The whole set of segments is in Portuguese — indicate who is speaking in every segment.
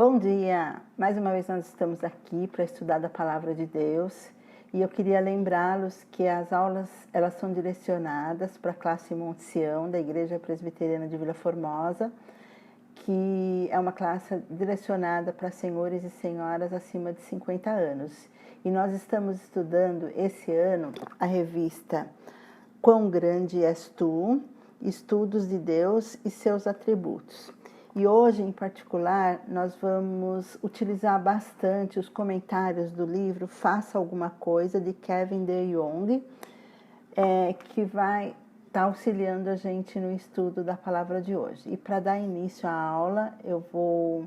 Speaker 1: Bom dia! Mais uma vez nós estamos aqui para estudar da Palavra de Deus e eu queria lembrá-los que as aulas elas são direcionadas para a classe Monte Sião da Igreja Presbiteriana de Vila Formosa, que é uma classe direcionada para senhores e senhoras acima de 50 anos. E nós estamos estudando esse ano a revista Quão Grande És Tu? Estudos de Deus e seus atributos. E hoje, em particular, nós vamos utilizar bastante os comentários do livro Faça Alguma Coisa, de Kevin DeYoung, que vai estar auxiliando a gente no estudo da palavra de hoje. E para dar início à aula, eu vou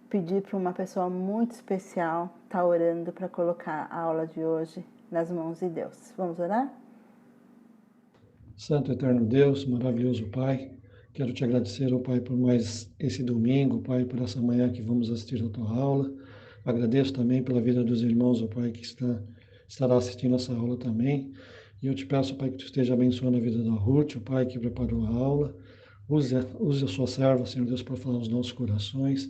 Speaker 1: pedir para uma pessoa muito especial estar orando para colocar a aula de hoje nas mãos de Deus. Vamos orar?
Speaker 2: Santo Eterno Deus, maravilhoso Pai, quero te agradecer, ó Pai, por mais esse domingo, Pai, por essa manhã que vamos assistir a tua aula. Agradeço também pela vida dos irmãos, ó Pai, que estará assistindo essa aula também. E eu te peço, Pai, que tu esteja abençoando a vida da Ruth, o Pai, que preparou a aula. Use a sua serva, Senhor Deus, para falar aos nossos corações,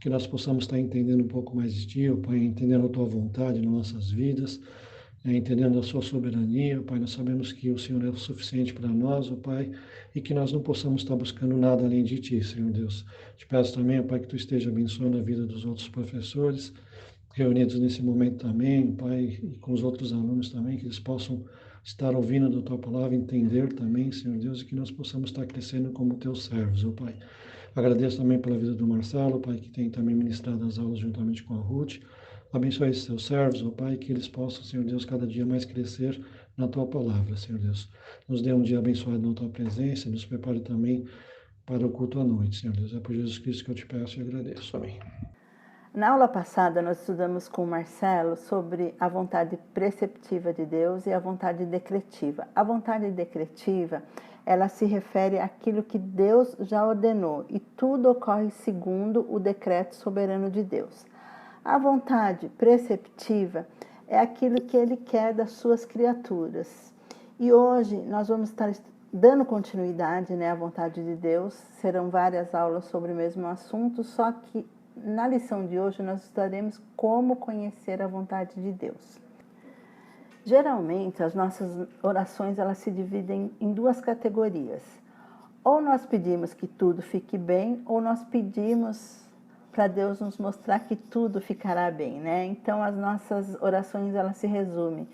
Speaker 2: que nós possamos estar entendendo um pouco mais de Ti, ó Pai, entendendo a Tua vontade nas nossas vidas, entendendo a sua soberania, Pai. Nós sabemos que o Senhor é o suficiente para nós, ó Pai, e que nós não possamos estar buscando nada além de Ti, Senhor Deus. Te peço também, ó Pai, que Tu esteja abençoando a vida dos outros professores, reunidos nesse momento também, Pai, e com os outros alunos também, que eles possam estar ouvindo da Tua palavra, entender também, Senhor Deus, e que nós possamos estar crescendo como Teus servos, ó Pai. Agradeço também pela vida do Marcelo, Pai, que tem também ministrado as aulas juntamente com a Ruth. Abençoe esses teus servos, ó Pai, que eles possam, Senhor Deus, cada dia mais crescer na Tua palavra, Senhor Deus. Nos dê um dia abençoado na Tua presença, nos prepare também para o culto à noite, Senhor Deus. É por Jesus Cristo que eu te peço e agradeço. Amém.
Speaker 1: Na aula passada, nós estudamos com o Marcelo sobre a vontade preceptiva de Deus e a vontade decretiva. A vontade decretiva, ela se refere àquilo que Deus já ordenou e tudo ocorre segundo o decreto soberano de Deus. A vontade preceptiva é aquilo que Ele quer das suas criaturas. E hoje nós vamos estar dando continuidade, à vontade de Deus. Serão várias aulas sobre o mesmo assunto, só que na lição de hoje nós estudaremos como conhecer a vontade de Deus. Geralmente as nossas orações elas se dividem em duas categorias. Ou nós pedimos que tudo fique bem, ou nós pedimos para Deus nos mostrar que tudo ficará bem, Então as nossas orações elas se resumem: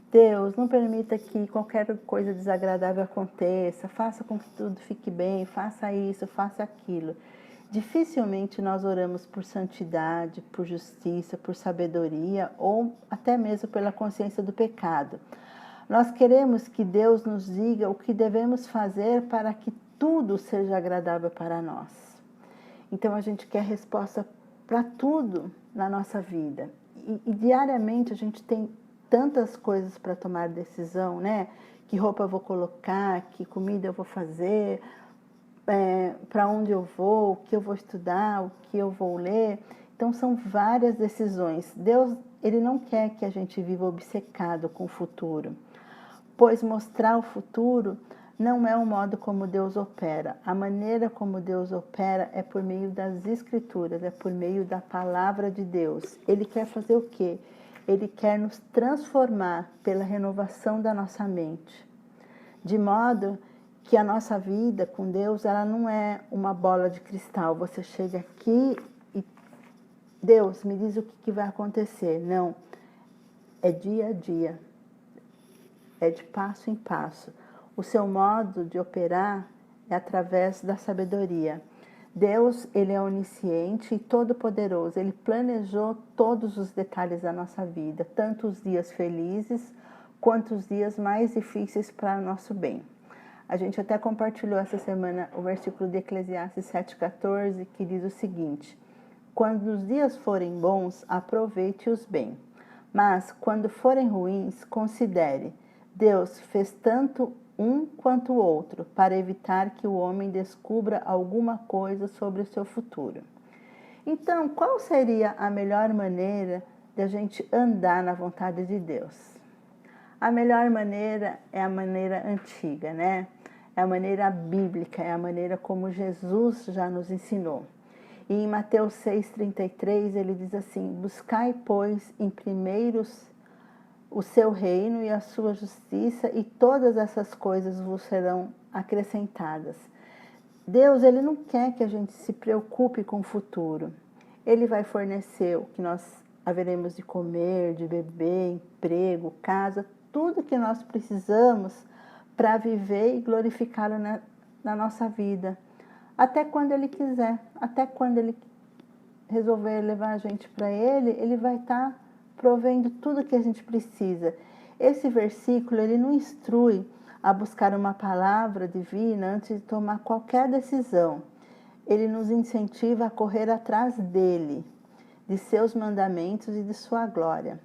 Speaker 1: Deus, não permita que qualquer coisa desagradável aconteça, faça com que tudo fique bem, faça isso, faça aquilo. Dificilmente nós oramos por santidade, por justiça, por sabedoria ou até mesmo pela consciência do pecado. Nós queremos que Deus nos diga o que devemos fazer para que tudo seja agradável para nós. Então a gente quer resposta para tudo na nossa vida. E diariamente a gente tem tantas coisas para tomar decisão, Que roupa eu vou colocar, que comida eu vou fazer, para onde eu vou, o que eu vou estudar, o que eu vou ler. Então são várias decisões. Deus, Ele não quer que a gente viva obcecado com o futuro, pois mostrar o futuro não é o modo como Deus opera. A maneira como Deus opera é por meio das Escrituras, é por meio da palavra de Deus. Ele quer fazer o quê? Ele quer nos transformar pela renovação da nossa mente, de modo que a nossa vida com Deus, ela não é uma bola de cristal. Você chega aqui e Deus me diz o que vai acontecer. Não, é dia a dia, é de passo em passo. O seu modo de operar é através da sabedoria. Deus, Ele é onisciente e todo-poderoso. Ele planejou todos os detalhes da nossa vida, tanto os dias felizes quanto os dias mais difíceis para o nosso bem. A gente até compartilhou essa semana o versículo de Eclesiastes 7,14, que diz o seguinte: quando os dias forem bons, aproveite-os bem. Mas, quando forem ruins, considere: Deus fez tanto um quanto o outro, para evitar que o homem descubra alguma coisa sobre o seu futuro. Então, qual seria a melhor maneira de a gente andar na vontade de Deus? A melhor maneira é a maneira antiga, É a maneira bíblica, é a maneira como Jesus já nos ensinou. E em Mateus 6,33 ele diz assim: buscai, pois, em primeiros o seu reino e a sua justiça, e todas essas coisas vos serão acrescentadas. Deus, ele não quer que a gente se preocupe com o futuro. Ele vai fornecer o que nós haveremos de comer, de beber, emprego, casa, tudo que nós precisamos para viver e glorificá-lo na nossa vida. Até quando ele quiser, até quando ele resolver levar a gente para ele, ele vai estar provendo tudo que a gente precisa. Esse versículo, ele não instrui a buscar uma palavra divina antes de tomar qualquer decisão. Ele nos incentiva a correr atrás dele, de seus mandamentos e de sua glória.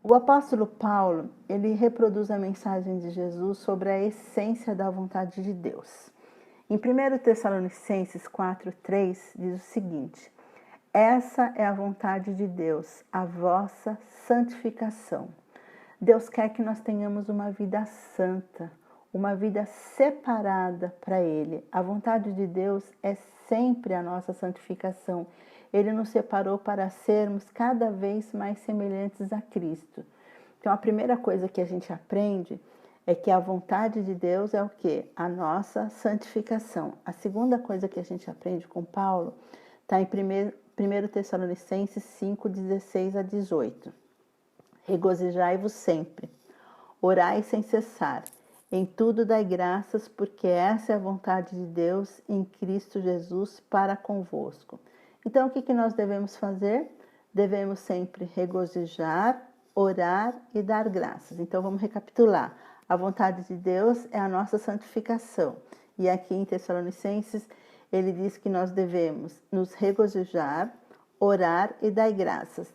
Speaker 1: O apóstolo Paulo, ele reproduz a mensagem de Jesus sobre a essência da vontade de Deus. Em 1 Tessalonicenses 4,3 diz o seguinte: essa é a vontade de Deus, a vossa santificação. Deus quer que nós tenhamos uma vida santa, uma vida separada para Ele. A vontade de Deus é sempre a nossa santificação. Ele nos separou para sermos cada vez mais semelhantes a Cristo. Então, a primeira coisa que a gente aprende é que a vontade de Deus é o quê? A nossa santificação. A segunda coisa que a gente aprende com Paulo está em 1 Tessalonicenses 5, 16 a 18. Regozijai-vos sempre, orai sem cessar, em tudo dai graças, porque essa é a vontade de Deus em Cristo Jesus para convosco. Então, o que nós devemos fazer? Devemos sempre regozijar, orar e dar graças. Então, vamos recapitular. A vontade de Deus é a nossa santificação. E aqui em Tessalonicenses, ele diz que nós devemos nos regozijar, orar e dar graças.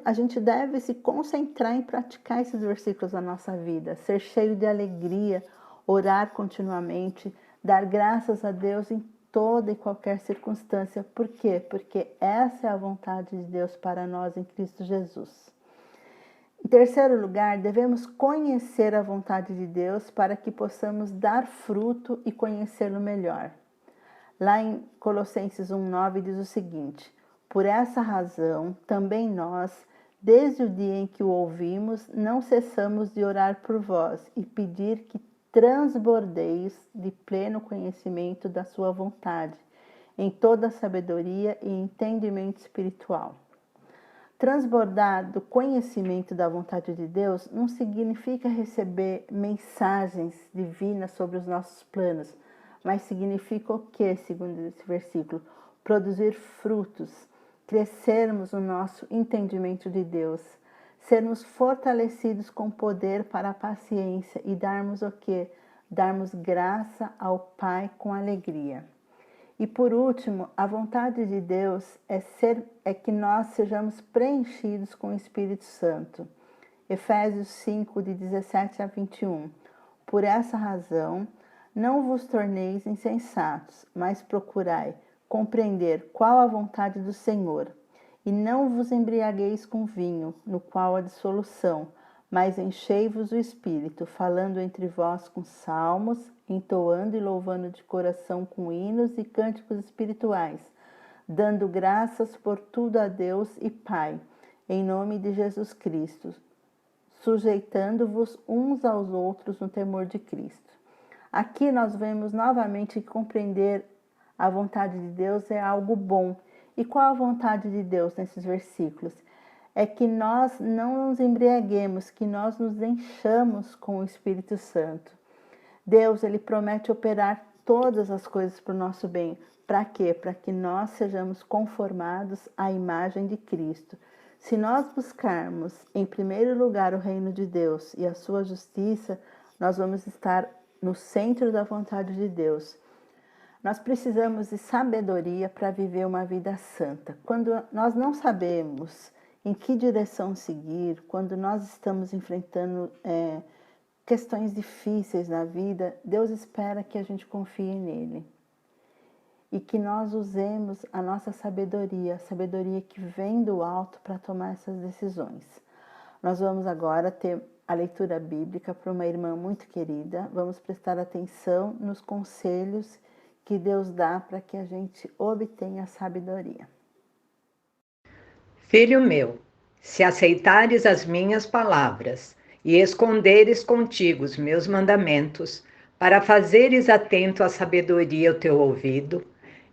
Speaker 1: A gente deve se concentrar em praticar esses versículos na nossa vida, ser cheio de alegria, orar continuamente, dar graças a Deus em toda e qualquer circunstância. Por quê? Porque essa é a vontade de Deus para nós em Cristo Jesus. Em terceiro lugar, devemos conhecer a vontade de Deus para que possamos dar fruto e conhecê-lo melhor. Lá em Colossenses 1,9 diz o seguinte: por essa razão, também nós, desde o dia em que o ouvimos, não cessamos de orar por vós e pedir que transbordeis de pleno conhecimento da sua vontade, em toda sabedoria e entendimento espiritual. Transbordar do conhecimento da vontade de Deus não significa receber mensagens divinas sobre os nossos planos, mas significa o que, segundo esse versículo? Produzir frutos, crescermos no nosso entendimento de Deus, sermos fortalecidos com poder para a paciência e darmos o que? Darmos graça ao Pai com alegria. E por último, a vontade de Deus é que nós sejamos preenchidos com o Espírito Santo. Efésios 5, de 17 a 21. Por essa razão, não vos torneis insensatos, mas procurai compreender qual a vontade do Senhor. E não vos embriagueis com vinho, no qual há dissolução, mas enchei-vos o Espírito, falando entre vós com salmos, entoando e louvando de coração com hinos e cânticos espirituais, dando graças por tudo a Deus e Pai, em nome de Jesus Cristo, sujeitando-vos uns aos outros no temor de Cristo. Aqui nós vemos novamente que compreender a vontade de Deus é algo bom. E qual a vontade de Deus nesses versículos? É que nós não nos embriaguemos, que nós nos enchamos com o Espírito Santo. Deus, ele promete operar todas as coisas para o nosso bem. Para quê? Para que nós sejamos conformados à imagem de Cristo. Se nós buscarmos, em primeiro lugar, o reino de Deus e a sua justiça, nós vamos estar no centro da vontade de Deus. Nós precisamos de sabedoria para viver uma vida santa. Quando nós não sabemos em que direção seguir, quando nós estamos enfrentando questões difíceis na vida, Deus espera que a gente confie nele. E que nós usemos a nossa sabedoria, a sabedoria que vem do alto para tomar essas decisões. Nós vamos agora ter a leitura bíblica para uma irmã muito querida. Vamos prestar atenção nos conselhos que Deus dá para que a gente obtenha sabedoria.
Speaker 3: Filho meu, se aceitares as minhas palavras e esconderes contigo os meus mandamentos, para fazeres atento à sabedoria o teu ouvido,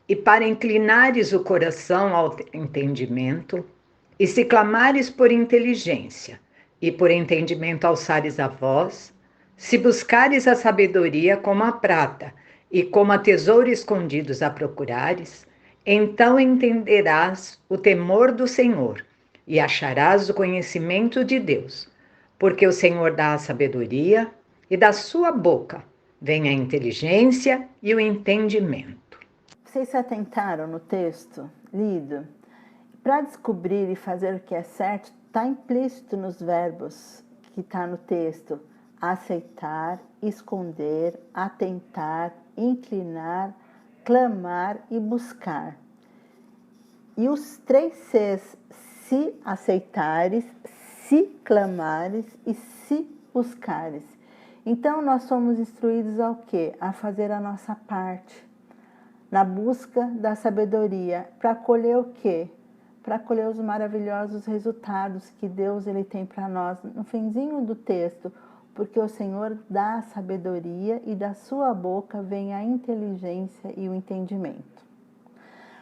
Speaker 3: e para inclinares o coração ao entendimento, e se clamares por inteligência, e por entendimento alçares a voz, se buscares a sabedoria como a prata, e como a tesouro escondidos a procurares, então entenderás o temor do Senhor, e acharás o conhecimento de Deus, porque o Senhor dá a sabedoria, e da sua boca vem a inteligência e o entendimento.
Speaker 1: Vocês se atentaram no texto lido? Para descobrir e fazer o que é certo, está implícito nos verbos que está no texto: aceitar, esconder, atentar, inclinar, clamar e buscar. E os 3 Cs: se aceitares, se clamares e se buscares. Então nós somos instruídos ao quê? A fazer a nossa parte, na busca da sabedoria, para colher o quê? Para colher os maravilhosos resultados que Deus ele tem para nós no finzinho do texto, porque o Senhor dá a sabedoria e da sua boca vem a inteligência e o entendimento.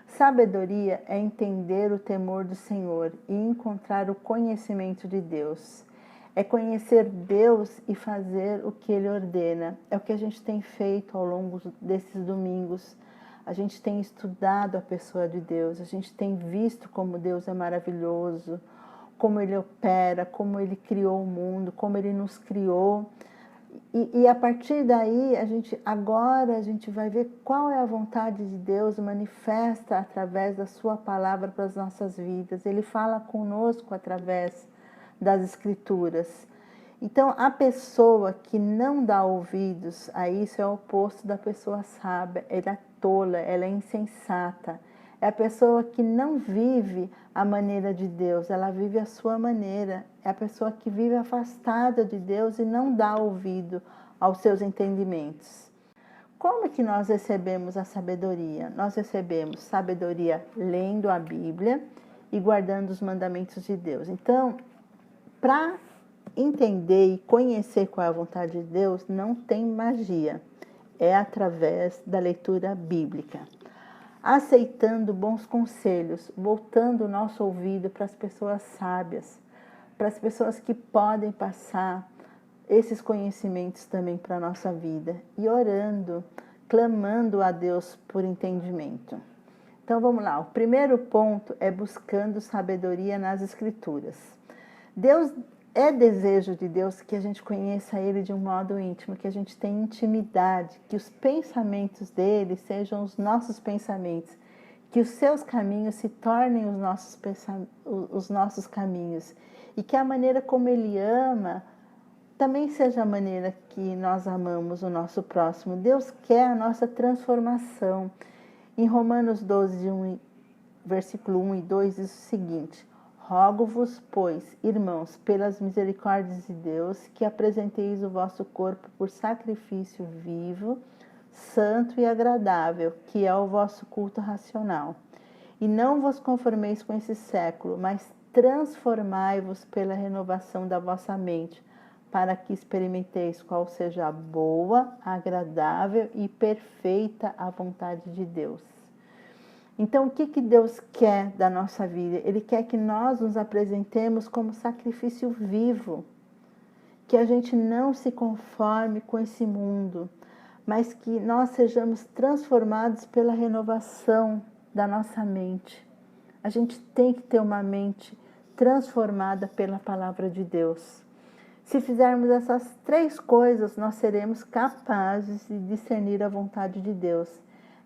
Speaker 1: Sabedoria é entender o temor do Senhor e encontrar o conhecimento de Deus. É conhecer Deus e fazer o que Ele ordena. É o que a gente tem feito ao longo desses domingos. A gente tem estudado a pessoa de Deus, a gente tem visto como Deus é maravilhoso, como Ele opera, como Ele criou o mundo, como Ele nos criou. E a partir daí, agora a gente vai ver qual é a vontade de Deus manifesta através da sua palavra para as nossas vidas. Ele fala conosco através das Escrituras. Então, a pessoa que não dá ouvidos a isso é o oposto da pessoa sábia. Ela é tola, ela é insensata. É a pessoa que não vive a maneira de Deus, ela vive a sua maneira. É a pessoa que vive afastada de Deus e não dá ouvido aos seus entendimentos. Como é que nós recebemos a sabedoria? Nós recebemos sabedoria lendo a Bíblia e guardando os mandamentos de Deus. Então, para entender e conhecer qual é a vontade de Deus, não tem magia. É através da leitura bíblica. Aceitando bons conselhos, voltando o nosso ouvido para as pessoas sábias, para as pessoas que podem passar esses conhecimentos também para a nossa vida, e orando, clamando a Deus por entendimento. Então vamos lá, o primeiro ponto é buscando sabedoria nas Escrituras. É desejo de Deus que a gente conheça Ele de um modo íntimo, que a gente tenha intimidade, que os pensamentos dele sejam os nossos pensamentos, que os seus caminhos se tornem os nossos caminhos, e que a maneira como Ele ama também seja a maneira que nós amamos o nosso próximo. Deus quer a nossa transformação. Em Romanos 12, versículo 1 e 2 diz o seguinte: rogo-vos, pois, irmãos, pelas misericórdias de Deus, que apresenteis o vosso corpo por sacrifício vivo, santo e agradável, que é o vosso culto racional. E não vos conformeis com esse século, mas transformai-vos pela renovação da vossa mente, para que experimenteis qual seja a boa, agradável e perfeita a vontade de Deus. Então, o que Deus quer da nossa vida? Ele quer que nós nos apresentemos como sacrifício vivo, que a gente não se conforme com esse mundo, mas que nós sejamos transformados pela renovação da nossa mente. A gente tem que ter uma mente transformada pela palavra de Deus. Se fizermos essas 3 coisas, nós seremos capazes de discernir a vontade de Deus.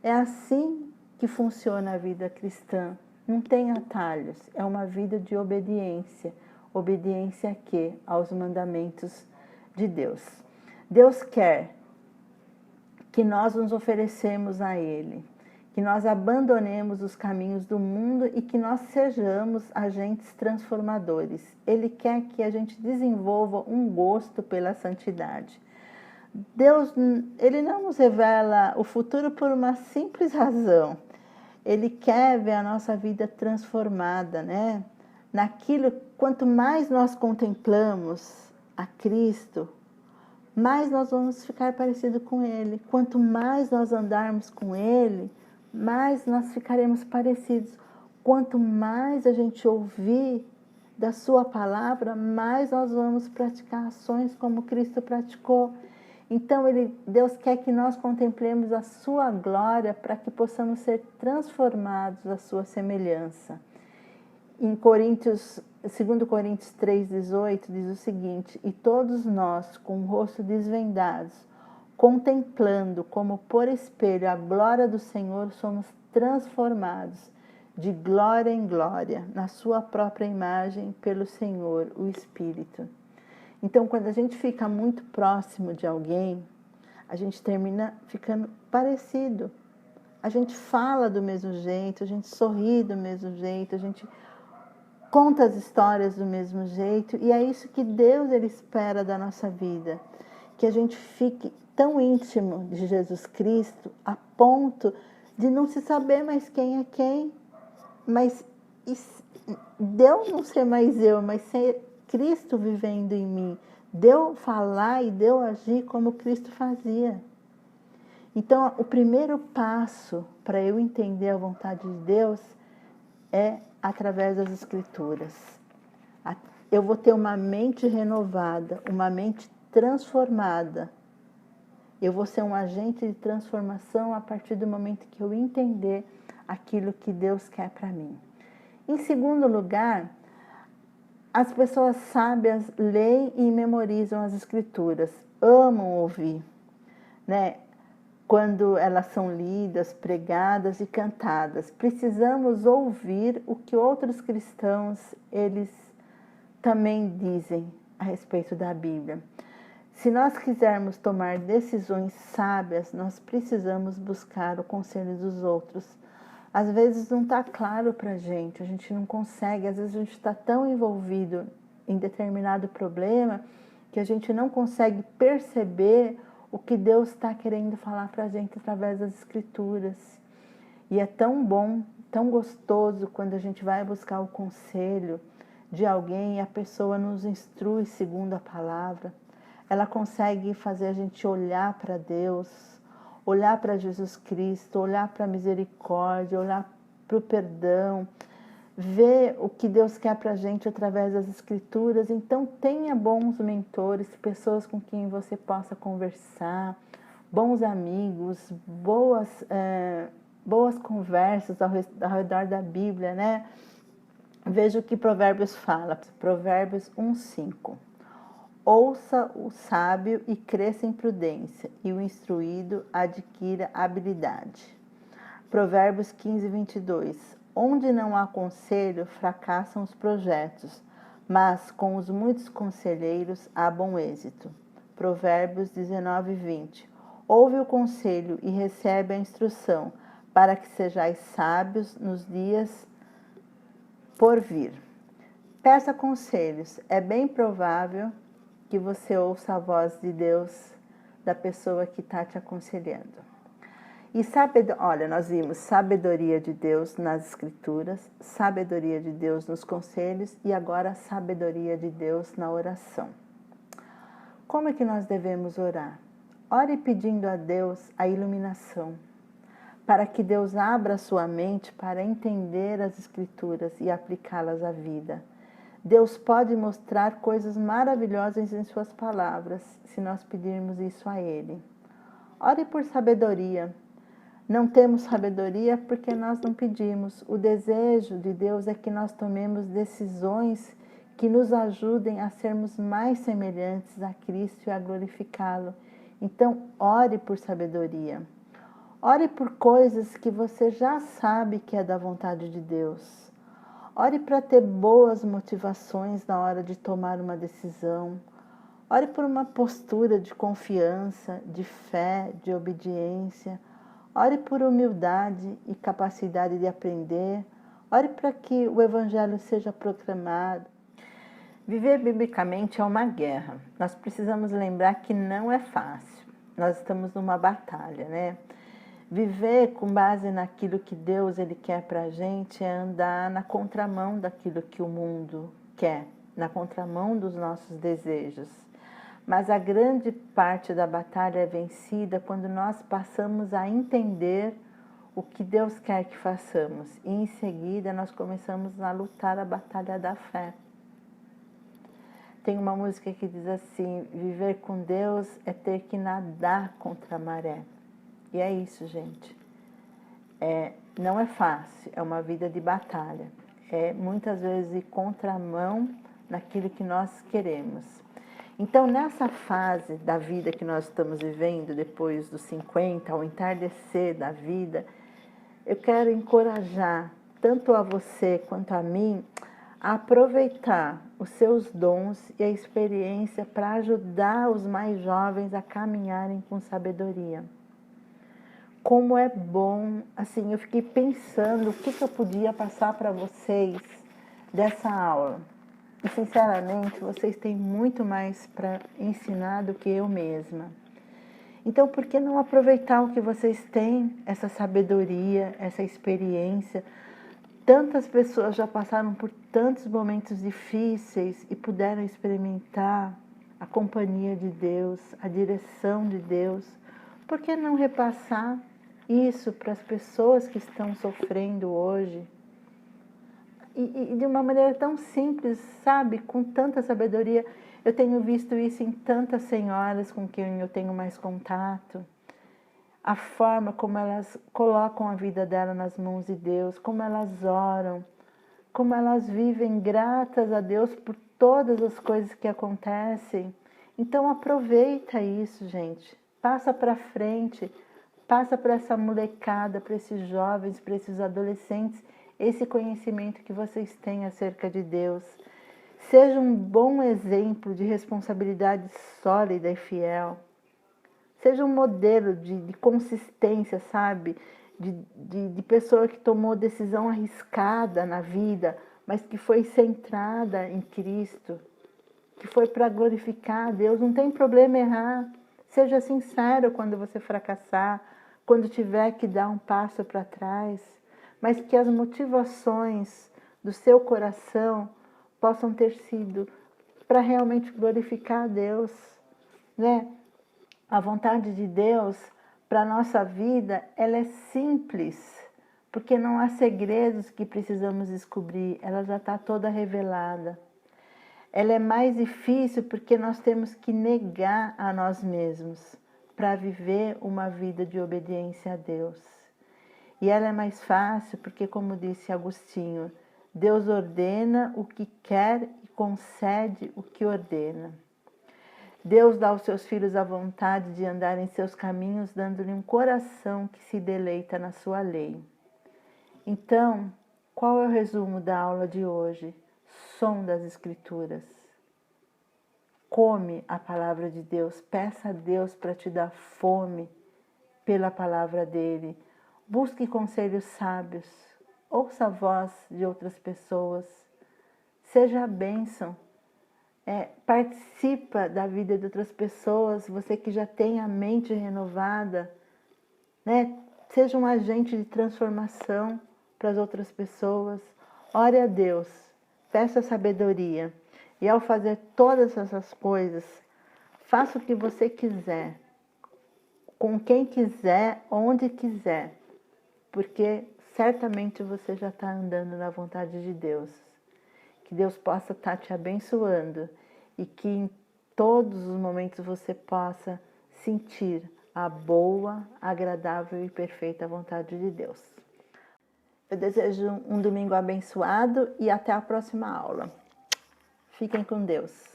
Speaker 1: É assim que funciona a vida cristã. Não tem atalhos, é uma vida de obediência. Obediência a quê? Aos mandamentos de Deus. Deus quer que nós nos oferecemos a Ele, que nós abandonemos os caminhos do mundo e que nós sejamos agentes transformadores. Ele quer que a gente desenvolva um gosto pela santidade. Deus, Ele não nos revela o futuro por uma simples razão. Ele quer ver a nossa vida transformada, né? Naquilo, quanto mais nós contemplamos a Cristo, mais nós vamos ficar parecido com Ele. Quanto mais nós andarmos com Ele, mais nós ficaremos parecidos. Quanto mais a gente ouvir da sua palavra, mais nós vamos praticar ações como Cristo praticou. Então, Deus quer que nós contemplemos a sua glória para que possamos ser transformados à sua semelhança. Em 2 Coríntios 3,18 diz o seguinte: e todos nós, com o rosto desvendados, contemplando como por espelho a glória do Senhor, somos transformados de glória em glória, na sua própria imagem, pelo Senhor, o Espírito. Então, quando a gente fica muito próximo de alguém, a gente termina ficando parecido. A gente fala do mesmo jeito, a gente sorri do mesmo jeito, a gente conta as histórias do mesmo jeito. E é isso que Deus ele espera da nossa vida. Que a gente fique tão íntimo de Jesus Cristo a ponto de não se saber mais quem é quem. Mas de eu não ser mais eu, mas ser Cristo vivendo em mim, de eu falar e de eu agir como Cristo fazia. Então, o primeiro passo para eu entender a vontade de Deus é através das Escrituras. Eu vou ter uma mente renovada, uma mente transformada. Eu vou ser um agente de transformação a partir do momento que eu entender aquilo que Deus quer para mim. Em segundo lugar, as pessoas sábias leem e memorizam as Escrituras, amam ouvir, né? Quando elas são lidas, pregadas e cantadas. Precisamos ouvir o que outros cristãos, eles também dizem a respeito da Bíblia. Se nós quisermos tomar decisões sábias, nós precisamos buscar o conselho dos outros. Às vezes não está claro para a gente não consegue, às vezes a gente está tão envolvido em determinado problema que a gente não consegue perceber o que Deus está querendo falar para a gente através das Escrituras. E é tão bom, tão gostoso quando a gente vai buscar o conselho de alguém e a pessoa nos instrui segundo a palavra. Ela consegue fazer a gente olhar para Deus, olhar para Jesus Cristo, olhar para a misericórdia, olhar para o perdão, ver o que Deus quer para a gente através das Escrituras. Então, tenha bons mentores, pessoas com quem você possa conversar, bons amigos, boas conversas ao redor da Bíblia, né? Veja o que Provérbios fala, Provérbios 1:5. Ouça o sábio e cresça em prudência, e o instruído adquira habilidade. Provérbios 15:22. Onde não há conselho, fracassam os projetos, mas com os muitos conselheiros há bom êxito. Provérbios 19:20. Ouve o conselho e recebe a instrução, para que sejais sábios nos dias por vir. Peça conselhos. É bem provável que você ouça a voz de Deus da pessoa que está te aconselhando. E olha, nós vimos sabedoria de Deus nas Escrituras, sabedoria de Deus nos conselhos e agora sabedoria de Deus na oração. Como é que nós devemos orar? Ore pedindo a Deus a iluminação, para que Deus abra a sua mente para entender as Escrituras e aplicá-las à vida. Deus pode mostrar coisas maravilhosas em suas palavras, se nós pedirmos isso a Ele. Ore por sabedoria. Não temos sabedoria porque nós não pedimos. O desejo de Deus é que nós tomemos decisões que nos ajudem a sermos mais semelhantes a Cristo e a glorificá-lo. Então, ore por sabedoria. Ore por coisas que você já sabe que é da vontade de Deus. Ore para ter boas motivações na hora de tomar uma decisão. Ore por uma postura de confiança, de fé, de obediência. Ore por humildade e capacidade de aprender. Ore para que o Evangelho seja proclamado. Viver biblicamente é uma guerra. Nós precisamos lembrar que não é fácil. nós estamos numa batalha, né? Viver com base naquilo que Deus ele quer para a gente é andar na contramão daquilo que o mundo quer, na contramão dos nossos desejos. Mas a grande parte da batalha é vencida quando nós passamos a entender o que Deus quer que façamos. E em seguida nós começamos a lutar a batalha da fé. Tem uma música que diz assim: viver com Deus é ter que nadar contra a maré. E é isso, gente. Não é fácil, é uma vida de batalha. É muitas vezes ir contramão naquilo que nós queremos. Então, nessa fase da vida que nós estamos vivendo, depois dos 50, ao entardecer da vida, eu quero encorajar tanto a você quanto a mim a aproveitar os seus dons e a experiência para ajudar os mais jovens a caminharem com sabedoria. Como é bom, assim, eu fiquei pensando o que eu podia passar para vocês dessa aula. E, sinceramente, vocês têm muito mais para ensinar do que eu mesma. Então, por que não aproveitar o que vocês têm, essa sabedoria, essa experiência? Tantas pessoas já passaram por tantos momentos difíceis e puderam experimentar a companhia de Deus, a direção de Deus. Por que não repassar isso para as pessoas que estão sofrendo hoje? E de uma maneira tão simples, sabe? Com tanta sabedoria. Eu tenho visto isso em tantas senhoras com quem eu tenho mais contato. A forma como elas colocam a vida dela nas mãos de Deus, como elas oram, como elas vivem gratas a Deus por todas as coisas que acontecem. Então aproveita isso, gente. Passa para frente, passa para essa molecada, para esses jovens, para esses adolescentes, esse conhecimento que vocês têm acerca de Deus. Seja um bom exemplo de responsabilidade sólida e fiel. Seja um modelo de consistência, sabe? De pessoa que tomou decisão arriscada na vida, mas que foi centrada em Cristo, que foi para glorificar a Deus. Não tem problema errar. Seja sincero quando você fracassar, quando tiver que dar um passo para trás, mas que as motivações do seu coração possam ter sido para realmente glorificar a Deus, né? A vontade de Deus para a nossa vida, ela é simples, porque não há segredos que precisamos descobrir, ela já está toda revelada. Ela é mais difícil porque nós temos que negar a nós mesmos para viver uma vida de obediência a Deus. E ela é mais fácil porque, como disse Agostinho, Deus ordena o que quer e concede o que ordena. Deus dá aos seus filhos a vontade de andar em seus caminhos, dando-lhe um coração que se deleita na sua lei. Então, qual é o resumo da aula de hoje? Som das Escrituras. Come a palavra de Deus, peça a Deus para te dar fome pela palavra dele. Busque conselhos sábios, ouça a voz de outras pessoas, seja a bênção. Participa da vida de outras pessoas, você que já tem a mente renovada, né? Seja um agente de transformação para as outras pessoas. Ore a Deus, peça sabedoria. E ao fazer todas essas coisas, faça o que você quiser, com quem quiser, onde quiser, porque certamente você já está andando na vontade de Deus. Que Deus possa estar te abençoando e que em todos os momentos você possa sentir a boa, agradável e perfeita vontade de Deus. Eu desejo um domingo abençoado e até a próxima aula. Fiquem com Deus.